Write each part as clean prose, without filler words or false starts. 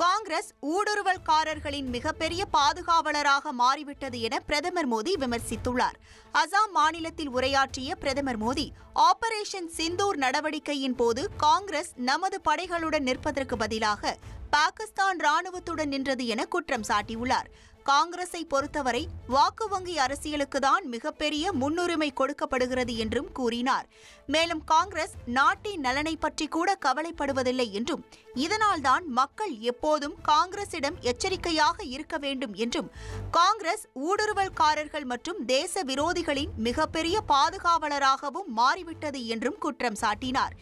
காங்கிரஸ் ஊடுருவல்காரர்களின் மிகப்பெரிய பாதுகாவலராக மாறிவிட்டது என பிரதமர் மோடி விமர்சித்துள்ளார். அசாம் மாநிலத்தில் உரையாற்றிய பிரதமர் மோடி, ஆபரேஷன் சிந்தூர் நடவடிக்கையின் போது காங்கிரஸ் நமது படைகளுடன் நிற்பதற்கு பதிலாக பாகிஸ்தான் ராணுவத்துடன் நின்றது என குற்றம் சாட்டியுள்ளார். காங்கிரஸை பொறுத்தவரை வாக்கு வங்கி அரசியலுக்குதான் மிகப்பெரிய முன்னுரிமை கொடுக்கப்படுகிறது என்றும் கூறினார். மேலும் காங்கிரஸ் நாட்டின் நலனை பற்றி கூட கவலைப்படுவதில்லை என்றும், இதனால்தான் மக்கள் எப்போதும் காங்கிரசிடம் எச்சரிக்கையாக இருக்க வேண்டும் என்றும், காங்கிரஸ் ஊடுருவல்காரர்கள் மற்றும் தேச விரோதிகளின் மிகப்பெரிய பாதுகாவலராகவும் மாறிவிட்டது என்றும் குற்றம் சாட்டினார்.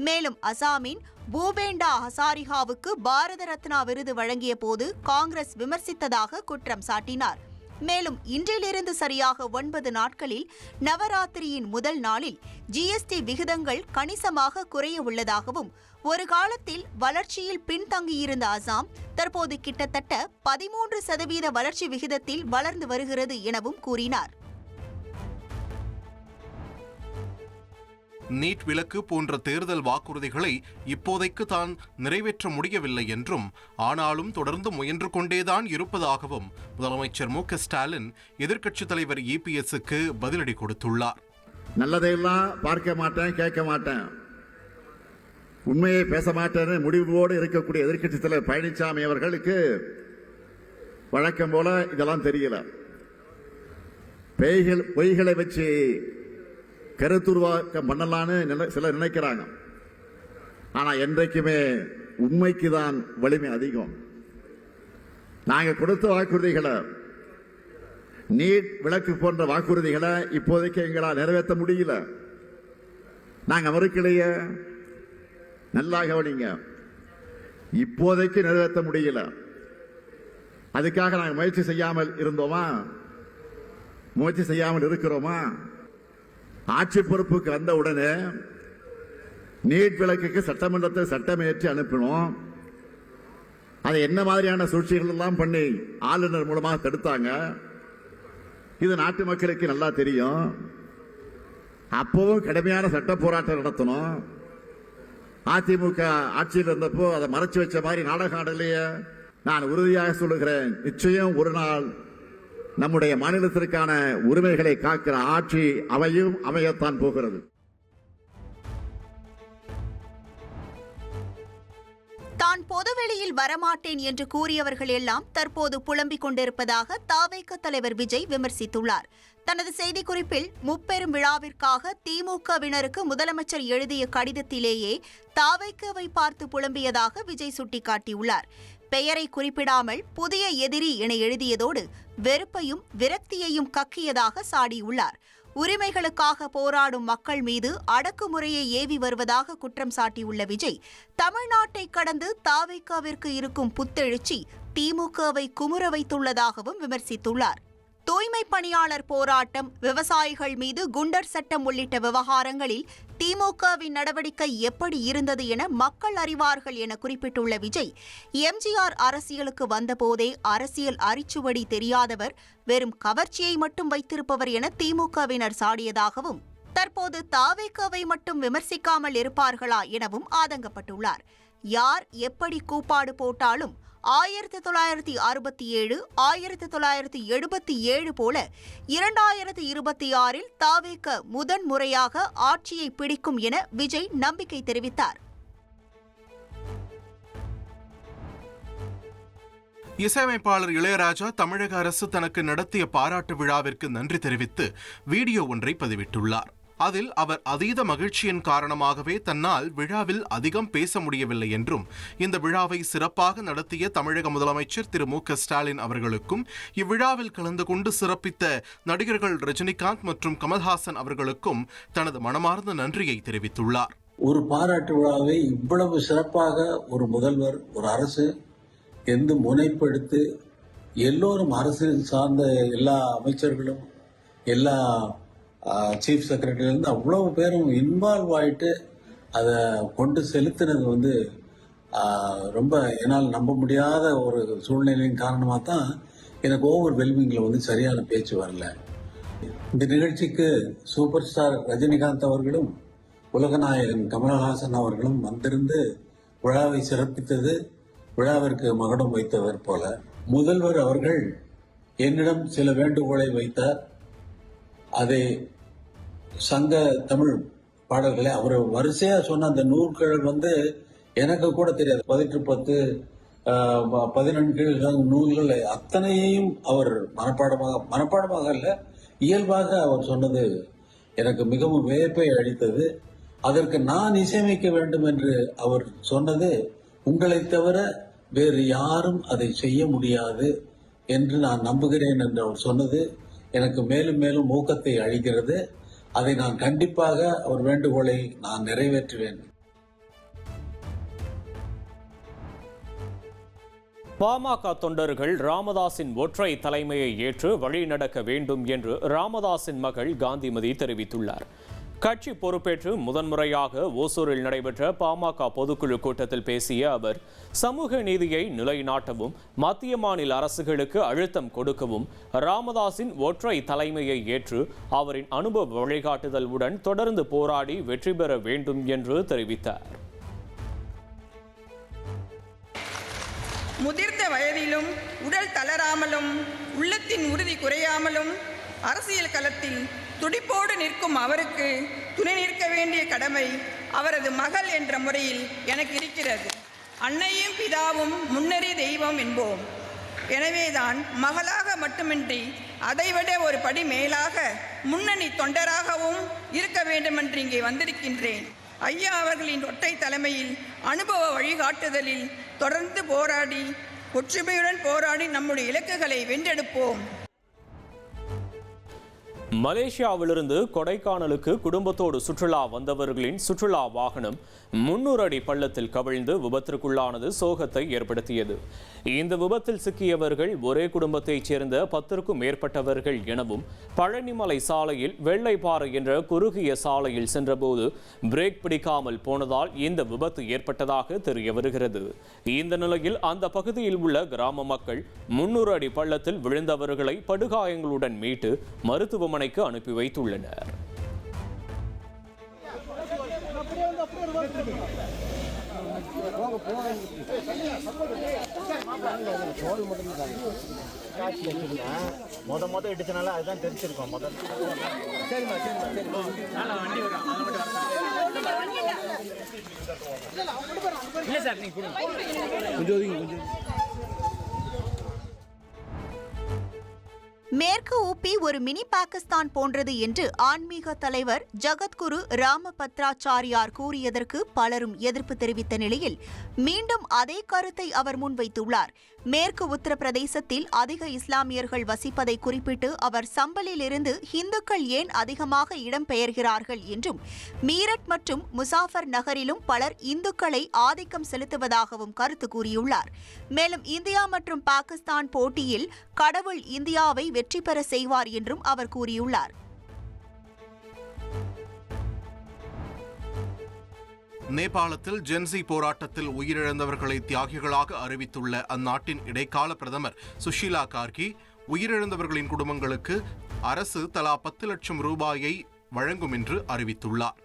மேலும் அசாமின் பூபேண்டா ஹசாரிகாவுக்கு பாரத ரத்னா விருது வழங்கிய போது காங்கிரஸ் விமர்சித்ததாக குற்றம் சாட்டினார். மேலும் இன்றிலிருந்து சரியாக 9 நாட்களில் நவராத்திரியின் முதல் நாளில் ஜிஎஸ்டி விகிதங்கள் கணிசமாக குறைய உள்ளதாகவும், ஒரு காலத்தில் வளர்ச்சியில் பின்தங்கியிருந்த அசாம் தற்போது கிட்டத்தட்ட 13% வளர்ச்சி விகிதத்தில் வளர்ந்து வருகிறது எனவும் கூறினார். நீட் விலக்கு போன்ற தேர்தல் வாக்குறுதிகளை இப்போதைக்கு தான் நிறைவேற்ற முடியவில்லை என்றும், ஆனாலும் தொடர்ந்து முயன்று கொண்டேதான் இருப்பதாகவும் முதலமைச்சர் மு.க.ஸ்டாலின் எதிர்க்கட்சித் தலைவர் இபிஎஸ்க்கு பதிலடி கொடுத்துள்ளார். நல்லதையெல்லாம் பார்க்க மாட்டேன், கேட்க மாட்டேன், உண்மையை பேச மாட்டேன்னு முடிவோடு இருக்கக்கூடிய எதிர்க்கட்சித் தலைவர் பழனிசாமி அவர்களுக்கு வழக்கம் போல இதெல்லாம் தெரியல. பொய்களை வச்சு கருத்துருவாக்கம் பண்ணலான்னு சிலர் நினைக்கிறாங்க. ஆனா என்றைக்குமே உண்மைக்கு தான் வலிமை அதிகம். நாங்க கொடுத்த வாக்குறுதிகளை, நீட் விலக்கு போன்ற வாக்குறுதிகளை இப்போதைக்கு எங்களால் நிறைவேற்ற முடியல. நாங்க மறுக்கலையே, நல்லா கவனிங்க, இப்போதைக்கு நிறைவேற்ற முடியல. அதுக்காக நாங்கள் முயற்சி செய்யாமல் இருந்தோமா? முயற்சி செய்யாமல் இருக்கிறோமா? ஆட்சி பொறுப்புக்கு வந்த உடனே நீட் விலக்குக்கு சட்டமன்றத்தை சட்டமேற்றி அனுப்பினோம். அதை என்ன மாதிரியான சூழ்ச்சிகள் எல்லாம் பண்ணி ஆளுநர் மூலமாக தடுத்தாங்க, இது நாட்டு மக்களுக்கு நல்லா தெரியும். அப்பவும் கடுமையான சட்ட போராட்டம் நடத்தணும். அதிமுக ஆட்சியில் இருந்தப்போ அதை மறைச்சு வச்ச மாதிரி நாடகம் ஆடலையே. நான் உறுதியாக சொல்லுகிறேன், நிச்சயம் ஒரு நாள் நம்முடைய மாநிலத்திற்கான உரிமைகளை காக்கிற ஆட்சி அமையத்தான் போகிறது. தான் பொதுவெளியில் வரமாட்டேன் என்று கூறியவர்கள் எல்லாம் தற்போது புலம்பிக் கொண்டிருப்பதாக தவேக தலைவர் விஜய் விமர்சித்துள்ளார். தனது செய்திக்குறிப்பில் முப்பெரும் விழாவிற்காக திமுகவினருக்கு முதலமைச்சர் எழுதிய கடிதத்திலேயே தவேகவை பார்த்து புலம்பியதாக விஜய் சுட்டிக்காட்டியுள்ளார். பெயரை குறிப்பிடாமல் புதிய எதிரி என எழுதியதோடு வெறுப்பையும் விரக்தியையும் கக்கியதாக சாடியுள்ளார். உரிமைகளுக்காக போராடும் மக்கள் மீது அடக்குமுறையை ஏவி வருவதாக குற்றம் சாட்டியுள்ள விஜய், தமிழ்நாட்டை கடந்து தவேகவிற்கு இருக்கும் புத்தெழுச்சி திமுகவை குமுற வைத்துள்ளதாகவும் விமர்சித்துள்ளார். தூய்மை பணியாளர் போராட்டம், விவசாயிகள் மீது குண்டர் சட்டம் உள்ளிட்ட விவகாரங்களில் திமுகவின் நடவடிக்கை எப்படி இருந்தது என மக்கள் அறிவார்கள் என குறிப்பிட்டுள்ள விஜய், எம்ஜிஆர் அரசியலுக்கு வந்தபோதே அரசியல் அரிச்சுவடி தெரியாதவர், வெறும் கவர்ச்சியை மட்டும் வைத்திருப்பவர் என திமுகவினர் சாடியதாகவும், தற்போது தவேகவை மட்டும் விமர்சிக்காமல் இருப்பார்களா எனவும் ஆதங்கப்பட்டுள்ளார். யார் எப்படி கூப்பாடு போட்டாலும் 1967, 1977 போல 2026 தவேக முதன்முறையாக ஆட்சியை பிடிக்கும் என விஜய் நம்பிக்கை தெரிவித்தார். இசையமைப்பாளர் இளையராஜா தமிழக அரசு தனக்கு நடத்திய பாராட்டு விழாவிற்கு நன்றி தெரிவித்து வீடியோ ஒன்றை பதிவிட்டுள்ளார். அதில் அவர் அதீத மகிழ்ச்சியின் காரணமாகவே தன்னால் விழாவில் அதிகம் பேச முடியவில்லை என்றும், இந்த விழாவை சிறப்பாக நடத்திய தமிழக முதலமைச்சர் திரு மு.க.ஸ்டாலின் அவர்களுக்கும், இவ்விழாவில் கலந்து கொண்டு சிறப்பித்த நடிகர்கள் ரஜினிகாந்த் மற்றும் கமல்ஹாசன் அவர்களுக்கும் தனது மனமார்ந்த நன்றியை தெரிவித்துள்ளார். ஒரு பாராட்டு விழாவை இவ்வளவு சிறப்பாக ஒரு முதல்வர், ஒரு அரசு எந்த முனைப்பெடுத்து எல்லோரும் அரசியல் சார்ந்த எல்லா அமைச்சர்களும், எல்லா சீஃப் செக்ரட்டரியிலேருந்து அவ்வளவு பேரும் இன்வால்வ் ஆகிட்டு அதை கொண்டு செலுத்தினது ரொம்ப என்னால் நம்ப முடியாத ஒரு சூழ்நிலையின் காரணமாக தான் எனக்கு ஓவர் வெல்மிங்கில் சரியான பேச்சு வரல. இந்த நிகழ்ச்சிக்கு சூப்பர் ஸ்டார் ரஜினிகாந்த் அவர்களும் உலகநாயகன் கமலஹாசன் அவர்களும் வந்திருந்து விழாவை சிறப்பித்தது விழாவிற்கு மகுடம் வைத்தவர் போல முதல்வர் அவர்கள் என்னிடம் சில வேண்டுகோளை வைத்தார். அதை சங்க தமிழ் பாடல்களை அவர் வரிசையா சொன்ன அந்த நூல்கள் எனக்கு கூட தெரியாது. 18 14 நூல்கள் அத்தனையும் அவர் மனப்பாடமாக அல்ல, இயல்பாக அவர் சொன்னது எனக்கு மிகவும் வியப்பை அளித்தது. அதற்கு நான் இசையமைக்க வேண்டும் என்று அவர் சொன்னது, உங்களை தவிர வேறு யாரும் அதை செய்ய முடியாது என்று நான் நம்புகிறேன் என்று அவர் சொன்னது எனக்கு மேலும் மேலும் ஊக்கத்தை அளிக்கிறது. அதை நான் கண்டிப்பாக அவர் வேண்டுகோளை நான் நிறைவேற்றுவேன். பாமக தொண்டர்கள் ராமதாஸின் ஒற்றை தலைமையை ஏற்று வழிநடக்க வேண்டும் என்று ராமதாஸின் மகள் காந்திமதி தெரிவித்துள்ளார். கட்சி பொறுப்பேற்று முதன்முறையாக ஓசூரில் நடைபெற்ற பாமக பொதுக்குழு கூட்டத்தில் பேசிய அவர், சமூக நீதியை நிலைநாட்டவும் மத்திய மாநில அரசுகளுக்கு அழுத்தம் கொடுக்கவும் ராமதாஸின் ஒற்றை தலைமையை ஏற்று அவரின் அனுபவ வழிகாட்டுதலுடன் தொடர்ந்து போராடி வெற்றி பெற வேண்டும் என்று தெரிவித்தார். முதிர்ந்த வயதிலும் உடல் தளராமலும் உள்ளத்தின் உறுதி குறையாமலும் அரசியல் களத்தில் துடிப்போடு நிற்கும் அவருக்கு துணை நிற்க வேண்டிய கடமை அவரது மகள் என்ற முறையில் எனக்கு இருக்கிறது. அன்னையும் பிதாவும் முன்னறி தெய்வம் என்போம். எனவேதான் மகளாக மட்டுமின்றி அதைவிட ஒரு படி மேலாக முன்னணி தொண்டராகவும் இருக்க வேண்டுமென்று இங்கே வந்திருக்கின்றேன். ஐயா அவர்களின் ஒற்றை தலைமையில் அனுபவ வழிகாட்டுதலில் தொடர்ந்து போராடி ஒற்றுமையுடன் போராடி நம்முடைய இலக்குகளை வென்றெடுப்போம். மலேசியாவிலிருந்து கொடைக்கானலுக்கு குடும்பத்தோடு சுற்றுலா வந்தவர்களின் சுற்றுலா வாகனம் 300 அடி பள்ளத்தில் கவிழ்ந்து விபத்திற்குள்ளானது சோகத்தை ஏற்படுத்தியது. இந்த விபத்தில் சிக்கியவர்கள் ஒரே குடும்பத்தைச் சேர்ந்த 10க்கும் மேற்பட்டவர்கள் எனவும் பழனிமலை சாலையில் வெள்ளைப்பாறை என்ற குறுகிய சாலையில் சென்றபோது பிரேக் பிடிக்காமல் போனதால் இந்த விபத்து ஏற்பட்டதாக தெரிய வருகிறது. இந்த நிலையில் அந்த பகுதியில் உள்ள கிராம மக்கள் 300 அடி பள்ளத்தில் விழுந்தவர்களை படுகாயங்களுடன் மீட்டு மருத்துவமனைக்கு அனுப்பி வைத்துள்ளனர். மொத இடிச்சனால அதுதான் தெரிஞ்சிருக்கோம். இல்ல சார், நீங்க கொஞ்சம் மேற்கு ஊபி ஒரு மினி பாகிஸ்தான் போன்றது என்று ஆன்மீக தலைவர் ஜகத்குரு ராமபத்ராச்சாரியார் கூறியதற்கு பலரும் எதிர்ப்பு தெரிவித்த நிலையில் மீண்டும் அதே கருத்தை அவர் முன்வைத்துள்ளார். மேற்கு உத்தரப்பிரதேசத்தில் அதிக இஸ்லாமியர்கள் வசிப்பதை குறிப்பிட்டு அவர் சம்பலில் இருந்து இந்துக்கள் ஏன் அதிகமாக இடம்பெயர்கிறார்கள் என்றும் மீரட் மற்றும் முசாஃபர் நகரிலும் பலர் இந்துக்களை ஆதிக்கம் செலுத்துவதாகவும் கருத்து கூறியுள்ளார். மேலும் இந்தியா மற்றும் பாகிஸ்தான் போட்டியில் கடவுள் இந்தியாவை வெற்றி பெற செய்வார் என்றும் அவர் கூறியுள்ளார். நேபாளத்தில் ஜென்சி போராட்டத்தில் உயிரிழந்தவர்களை தியாகிகளாக அறிவித்துள்ள அந்நாட்டின் இடைக்கால பிரதமர் சுஷீலா கார்கி, உயிரிழந்தவர்களின் குடும்பங்களுக்கு அரசு தலா 10 லட்சம் ரூபாயை வழங்கும் என்று அறிவித்துள்ளார்.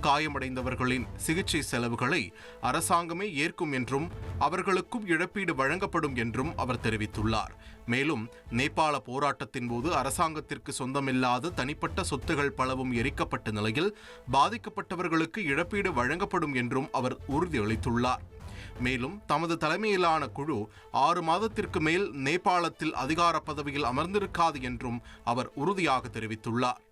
காயமடைந்தவர்களின் சிகிச்சை செலவுகளை அரசாங்கமே ஏற்கும் என்றும் அவர்களுக்கும் இழப்பீடு வழங்கப்படும் என்றும் அவர் தெரிவித்துள்ளார். மேலும் நேபாள போராட்டத்தின் போது அரசாங்கத்திற்கு சொந்தமில்லாத தனிப்பட்ட சொத்துகள் பலவும் எரிக்கப்பட்ட நிலையில் பாதிக்கப்பட்டவர்களுக்கு இழப்பீடு வழங்கப்படும் என்றும் அவர் உறுதியளித்துள்ளார். மேலும் தமது தலைமையிலான குழு 6 மாதத்திற்கு மேல் நேபாளத்தில் அதிகார பதவியில் அமர்ந்திருக்காது என்றும் அவர் உறுதியாக தெரிவித்துள்ளார்.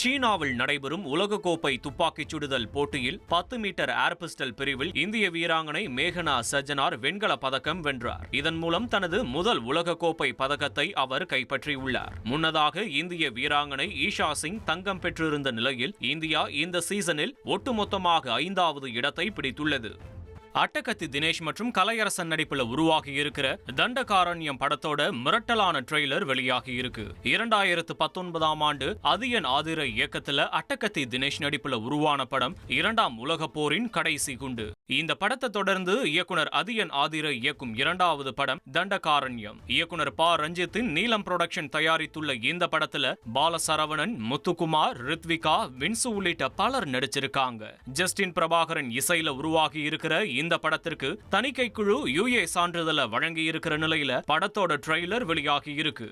சீனாவில் நடைபெறும் உலகக்கோப்பை துப்பாக்கிச் சுடுதல் போட்டியில் 10 மீட்டர் ஏர் பிஸ்டல் பிரிவில் இந்திய வீராங்கனை மேகனா சஜ்ஜனார் வெண்கல பதக்கம் வென்றார். இதன் மூலம் தனது முதல் உலகக்கோப்பை பதக்கத்தை அவர் கைப்பற்றியுள்ளார். முன்னதாக இந்திய வீராங்கனை ஈஷா சிங் தங்கம் பெற்றிருந்த நிலையில் இந்தியா இந்த சீசனில் ஒட்டுமொத்தமாக 5வது இடத்தை பிடித்துள்ளது. அட்டகத்தி தினேஷ் மற்றும் கலையரசன் நடிப்புல உருவாகி இருக்கிற தண்டகாரண்யம் படத்தோட மிரட்டலான ட்ரெய்லர் வெளியாகி இருக்கு. 2019ஆம் ஆண்டு அதியன் ஆதிர இயக்கத்துல அட்டகத்தி தினேஷ் நடிப்புல உருவான படம் 2ஆம் உலகப் போரின் கடைசி குண்டு. இந்த படத்தை தொடர்ந்து இயக்குனர் அதியன் ஆதிர இயக்கும் 2வது படம் தண்டகாரண்யம். இயக்குனர் ப. ரஞ்சித்தின் நீலம் புரொடக்ஷன் தயாரித்துள்ள இந்த படத்துல பாலசரவணன், முத்துக்குமார், ரித்விகா, வின்சு உள்ளிட்ட பலர் நடிச்சிருக்காங்க. ஜஸ்டின் பிரபாகரன் இசையில உருவாகி இருக்கிற இந்த படத்திற்கு தணிக்கை குழு UA சான்றிதழை வழங்கி இருக்கிற நிலையில படத்தோட ட்ரெய்லர் வெளியாகி இருக்கு.